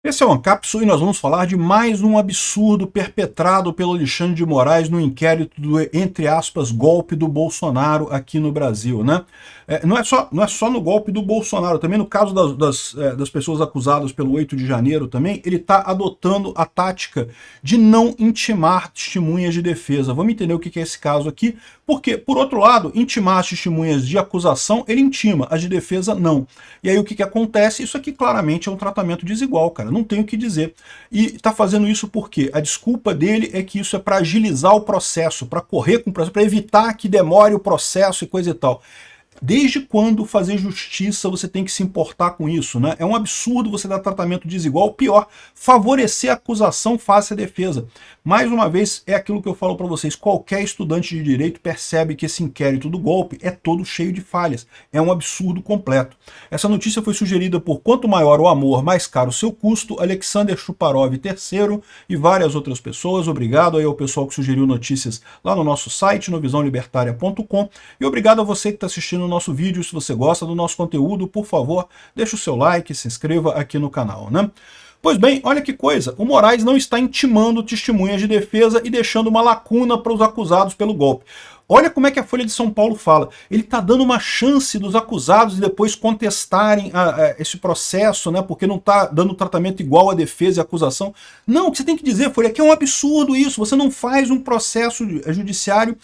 Esse é o Ancapsu e nós vamos falar de mais um absurdo perpetrado pelo Alexandre de Moraes no inquérito do, entre aspas, golpe do Bolsonaro aqui no Brasil, né? Não é só no golpe do Bolsonaro, também no caso das pessoas acusadas pelo 8 de janeiro também, ele está adotando a tática de não intimar testemunhas de defesa. Vamos entender o que é esse caso aqui, porque, por outro lado, intimar as testemunhas de acusação, ele intima, as de defesa não. E aí o que acontece? Isso aqui claramente é um tratamento desigual, cara, não tem o que dizer. E está fazendo isso porque a desculpa dele é que isso é para agilizar o processo, para correr com o processo, para evitar que demore o processo e coisa e tal. Desde quando fazer justiça você tem que se importar com isso, né? É um absurdo você dar tratamento desigual, pior, favorecer a acusação face à defesa. Mais uma vez, é aquilo que eu falo para vocês, qualquer estudante de direito percebe que esse inquérito do golpe é todo cheio de falhas. É um absurdo completo. Essa notícia foi sugerida por Quanto Maior o Amor, Mais Caro o Seu Custo, Alexander Chuparov III e várias outras pessoas. Obrigado aí ao pessoal que sugeriu notícias lá no nosso site, novisãolibertaria.com, e obrigado a você que está assistindo o nosso vídeo. Se você gosta do nosso conteúdo, por favor, deixa o seu like, se inscreva aqui no canal, né? Pois bem, olha que coisa, o Moraes não está intimando testemunhas de defesa e deixando uma lacuna para os acusados pelo golpe. Olha como é que a Folha de São Paulo fala. Ele está dando uma chance dos acusados de depois contestarem esse processo, né? Porque não está dando tratamento igual à defesa e à acusação. Não, o que você tem que dizer, Folha, é que é um absurdo isso. Você não faz um processo judiciário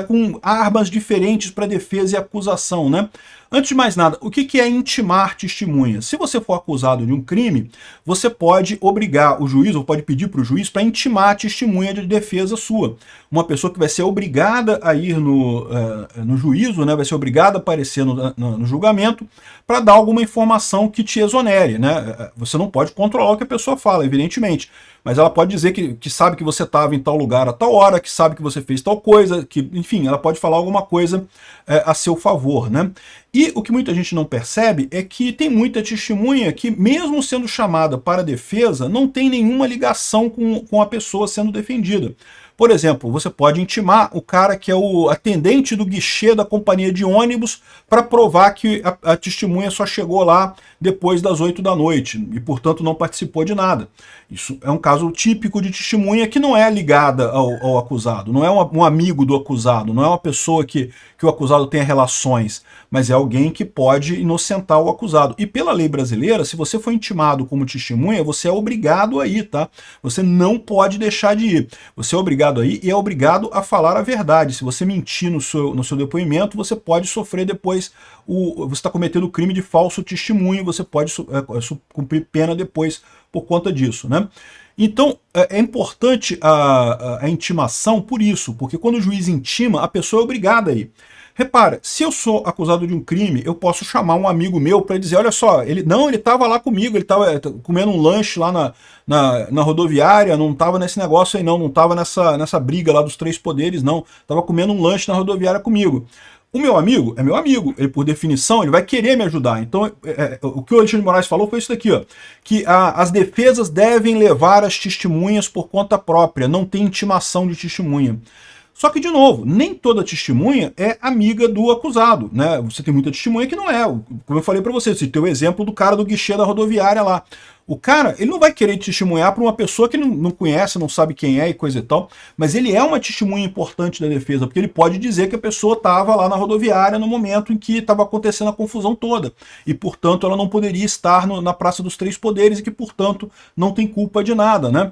com armas diferentes para defesa e acusação, né? Antes de mais nada, o que é intimar testemunhas? Se você for acusado de um crime, você pode obrigar o juiz, ou pode pedir para o juiz, para intimar a testemunha de defesa sua. Uma pessoa que vai ser obrigada a ir no juízo, né, vai ser obrigada a aparecer no julgamento para dar alguma informação que te exonere, né? Você não pode controlar o que a pessoa fala, evidentemente, mas ela pode dizer que sabe que você estava em tal lugar a tal hora, que sabe que você fez tal coisa, que, enfim, ela pode falar alguma coisa a seu favor, né? E o que muita gente não percebe é que tem muita testemunha que, mesmo sendo chamada para defesa, não tem nenhuma ligação com a pessoa sendo defendida. Por exemplo, você pode intimar o cara que é o atendente do guichê da companhia de ônibus para provar que a testemunha só chegou lá depois das 8 da noite e, portanto, não participou de nada. Isso é um caso típico de testemunha que não é ligada ao acusado, não é um amigo do acusado, não é uma pessoa que o acusado tenha relações, mas é alguém que pode inocentar o acusado. E pela lei brasileira, se você for intimado como testemunha, você é obrigado a ir, tá? Você não pode deixar de ir. Você é obrigado a ir e é obrigado a falar a verdade. Se você mentir no seu depoimento, você pode sofrer depois, você está cometendo o crime de falso testemunho, você pode cumprir pena depois por conta disso, né? Então, é importante a intimação por isso, porque quando o juiz intima, a pessoa é obrigada a ir. Repara, se eu sou acusado de um crime, eu posso chamar um amigo meu para dizer, olha só, ele estava lá comigo, ele estava comendo um lanche lá na rodoviária, não estava nesse negócio aí não estava nessa briga lá dos três poderes não, estava comendo um lanche na rodoviária comigo. O meu amigo é meu amigo, ele por definição ele vai querer me ajudar. Então o que o Alexandre de Moraes falou foi isso daqui, ó, que as defesas devem levar as testemunhas por conta própria, não tem intimação de testemunha. Só que, de novo, nem toda testemunha é amiga do acusado, né? Você tem muita testemunha que não é. Como eu falei para você, você tem o exemplo do cara do guichê da rodoviária lá. O cara, ele não vai querer testemunhar para uma pessoa que não conhece, não sabe quem é e coisa e tal, mas ele é uma testemunha importante da defesa, porque ele pode dizer que a pessoa estava lá na rodoviária no momento em que estava acontecendo a confusão toda, e, portanto, ela não poderia estar na Praça dos Três Poderes e que, portanto, não tem culpa de nada, né?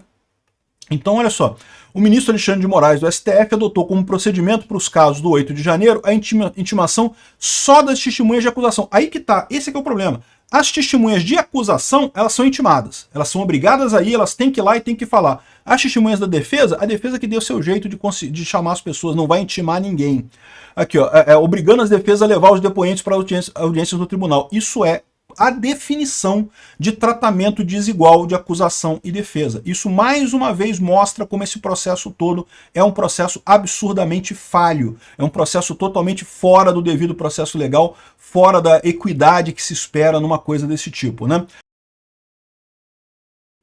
Então, olha só, o ministro Alexandre de Moraes do STF adotou como procedimento para os casos do 8 de janeiro a intimação só das testemunhas de acusação. Aí que tá, esse é o problema. As testemunhas de acusação, elas são intimadas. Elas são obrigadas a ir, elas têm que ir lá e têm que falar. As testemunhas da defesa, a defesa que deu seu jeito de chamar as pessoas, não vai intimar ninguém. Aqui, ó, obrigando as defesas a levar os depoentes para audiências no tribunal. Isso é a definição de tratamento desigual de acusação e defesa. Isso mais uma vez mostra como esse processo todo é um processo absurdamente falho, é um processo totalmente fora do devido processo legal, fora da equidade que se espera numa coisa desse tipo, né?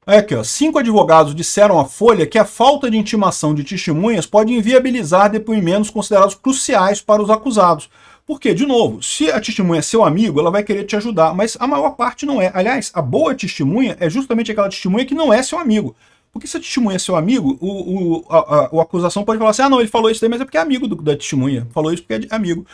Aqui, ó, 5 advogados disseram à Folha que a falta de intimação de testemunhas pode inviabilizar depoimentos considerados cruciais para os acusados. Porque, de novo, se a testemunha é seu amigo, ela vai querer te ajudar, mas a maior parte não é. Aliás, a boa testemunha é justamente aquela testemunha que não é seu amigo. Porque se a testemunha é seu amigo, a acusação pode falar assim, ah não, ele falou isso daí, mas é porque é amigo da testemunha. Falou isso porque é amigo.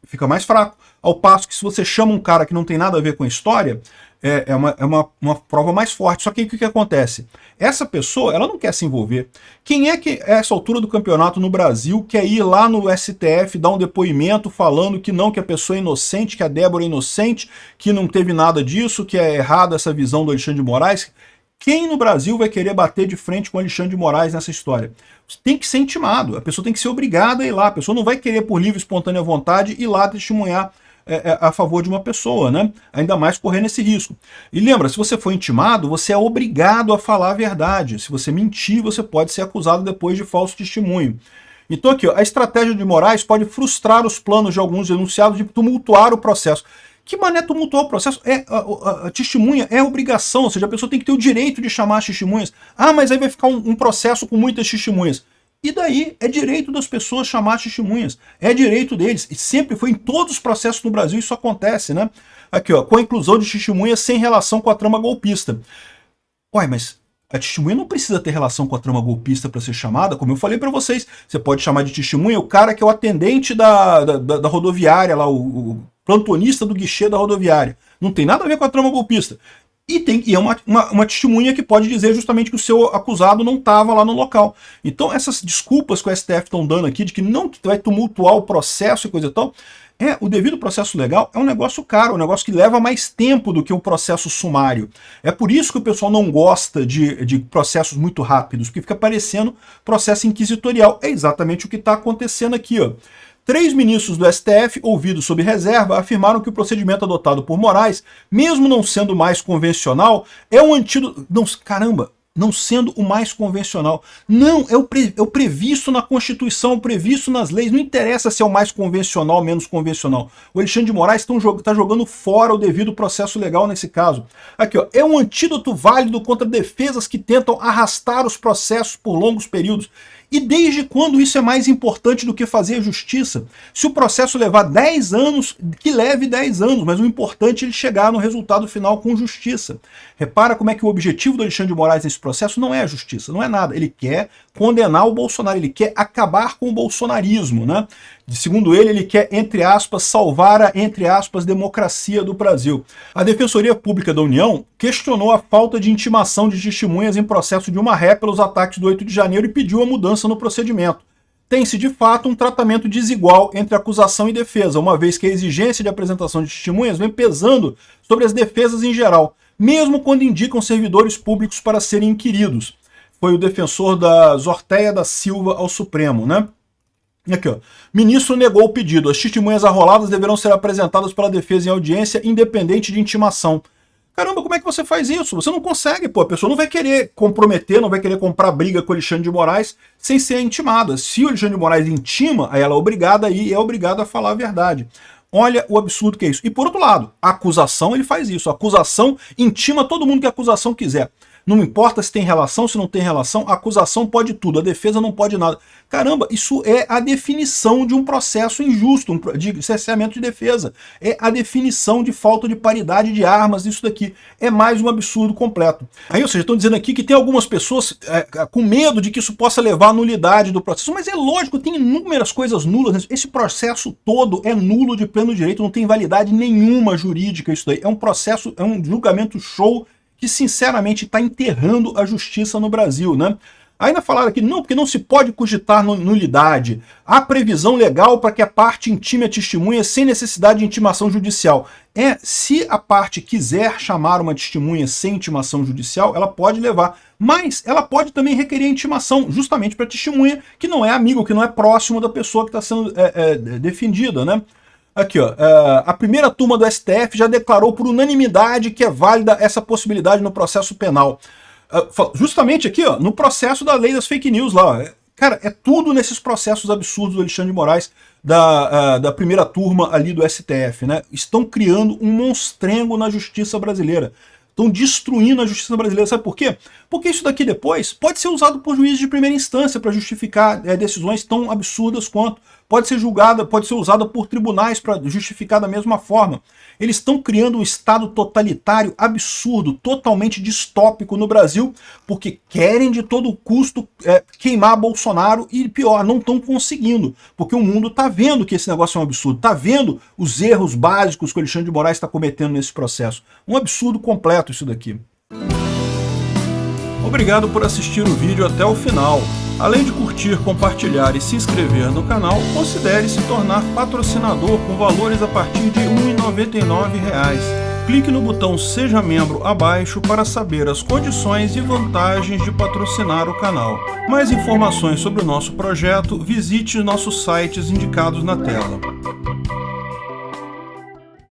Fica mais fraco. Ao passo que se você chama um cara que não tem nada a ver com a história, é uma prova mais forte. Só que aí o que acontece? Essa pessoa, ela não quer se envolver. Quem é que, a essa altura do campeonato no Brasil, quer ir lá no STF, dar um depoimento falando que não, que a pessoa é inocente, que a Débora é inocente, que não teve nada disso, que é errada essa visão do Alexandre de Moraes? Quem no Brasil vai querer bater de frente com o Alexandre de Moraes nessa história? Tem que ser intimado, a pessoa tem que ser obrigada a ir lá, a pessoa não vai querer por livre e espontânea vontade ir lá testemunhar a favor de uma pessoa, né? Ainda mais correndo esse risco. E lembra, se você for intimado, você é obrigado a falar a verdade. Se você mentir, você pode ser acusado depois de falso testemunho. Então aqui, ó, a estratégia de Moraes pode frustrar os planos de alguns denunciados de tumultuar o processo. Que mané tumultuar o processo? A testemunha é obrigação, ou seja, a pessoa tem que ter o direito de chamar as testemunhas. Ah, mas aí vai ficar um processo com muitas testemunhas. E daí? É direito das pessoas chamar as testemunhas. É direito deles. E sempre foi em todos os processos no Brasil isso acontece, né? Aqui, ó, com a inclusão de testemunhas sem relação com a trama golpista. Ué, mas a testemunha não precisa ter relação com a trama golpista para ser chamada, como eu falei para vocês. Você pode chamar de testemunha o cara que é o atendente da rodoviária, lá, o plantonista do guichê da rodoviária. Não tem nada a ver com a trama golpista. E é uma testemunha que pode dizer justamente que o seu acusado não estava lá no local. Então essas desculpas que o STF estão dando aqui, de que não vai tumultuar o processo e coisa e tal, o devido processo legal é um negócio caro, um negócio que leva mais tempo do que o processo sumário. É por isso que o pessoal não gosta de processos muito rápidos, porque fica parecendo processo inquisitorial. É exatamente o que está acontecendo aqui, ó. 3 ministros do STF, ouvidos sob reserva, afirmaram que o procedimento adotado por Moraes, mesmo não sendo mais convencional, é um antídoto... Não sendo o mais convencional. Não, é o previsto na Constituição, o previsto nas leis. Não interessa se é o mais convencional ou menos convencional. O Alexandre de Moraes está jogando fora o devido processo legal nesse caso. Aqui, ó, é um antídoto válido contra defesas que tentam arrastar os processos por longos períodos. E desde quando isso é mais importante do que fazer a justiça? Se o processo levar 10 anos, que leve 10 anos, mas o importante é ele chegar no resultado final com justiça. Repara como é que o objetivo do Alexandre de Moraes nesse processo não é a justiça, não é nada. Ele quer condenar o Bolsonaro, ele quer acabar com o bolsonarismo, né? Segundo ele quer, entre aspas, salvar a, entre aspas, democracia do Brasil. A Defensoria Pública da União questionou a falta de intimação de testemunhas em processo de uma ré pelos ataques do 8 de janeiro e pediu a mudança no procedimento. Tem-se, de fato, um tratamento desigual entre acusação e defesa, uma vez que a exigência de apresentação de testemunhas vem pesando sobre as defesas em geral, mesmo quando indicam servidores públicos para serem inquiridos. Foi o defensor da Zorteia da Silva ao Supremo, né? Aqui, ó. Ministro negou o pedido. As testemunhas arroladas deverão ser apresentadas pela defesa em audiência, independente de intimação. Caramba, como é que você faz isso? Você não consegue, pô. A pessoa não vai querer comprometer, não vai querer comprar briga com o Alexandre de Moraes sem ser intimada. Se o Alexandre de Moraes intima, aí ela é obrigada a ir e é obrigada a falar a verdade. Olha o absurdo que é isso. E por outro lado, a acusação, ele faz isso. A acusação intima todo mundo que a acusação quiser. Não importa se tem relação, se não tem relação, a acusação pode tudo, a defesa não pode nada. Caramba, isso é a definição de um processo injusto, de cerceamento de defesa. É a definição de falta de paridade de armas, isso daqui. É mais um absurdo completo. Aí, ou seja, estão dizendo aqui que tem algumas pessoas com medo de que isso possa levar à nulidade do processo, mas é lógico, tem inúmeras coisas nulas. Esse processo todo é nulo de pleno direito, não tem validade nenhuma jurídica isso daí. É um processo, é um julgamento show que sinceramente está enterrando a justiça no Brasil, né? Ainda falaram aqui, não, porque não se pode cogitar nulidade. Há previsão legal para que a parte intime a testemunha sem necessidade de intimação judicial. Se a parte quiser chamar uma testemunha sem intimação judicial, ela pode levar. Mas ela pode também requerer intimação, justamente para a testemunha que não é amigo, que não é próximo da pessoa que está sendo defendida, né? Aqui, ó, a primeira turma do STF já declarou por unanimidade que é válida essa possibilidade no processo penal. Justamente aqui, ó, no processo da lei das fake news lá. Ó, cara, é tudo nesses processos absurdos do Alexandre de Moraes, da primeira turma ali do STF, né? Estão criando um monstrengo na justiça brasileira. Estão destruindo a justiça brasileira. Sabe por quê? Porque isso daqui depois pode ser usado por juízes de primeira instância para justificar decisões tão absurdas quanto. pode ser julgada, pode ser usada por tribunais para justificar da mesma forma. Eles estão criando um Estado totalitário absurdo, totalmente distópico no Brasil, porque querem de todo custo queimar Bolsonaro e, pior, não estão conseguindo, porque o mundo está vendo que esse negócio é um absurdo, está vendo os erros básicos que o Alexandre de Moraes está cometendo nesse processo. Um absurdo completo isso daqui. Obrigado por assistir o vídeo até o final. Além de curtir, compartilhar e se inscrever no canal, considere se tornar patrocinador com valores a partir de R$ 1,99. Clique no botão Seja Membro abaixo para saber as condições e vantagens de patrocinar o canal. Mais informações sobre o nosso projeto, visite nossos sites indicados na tela.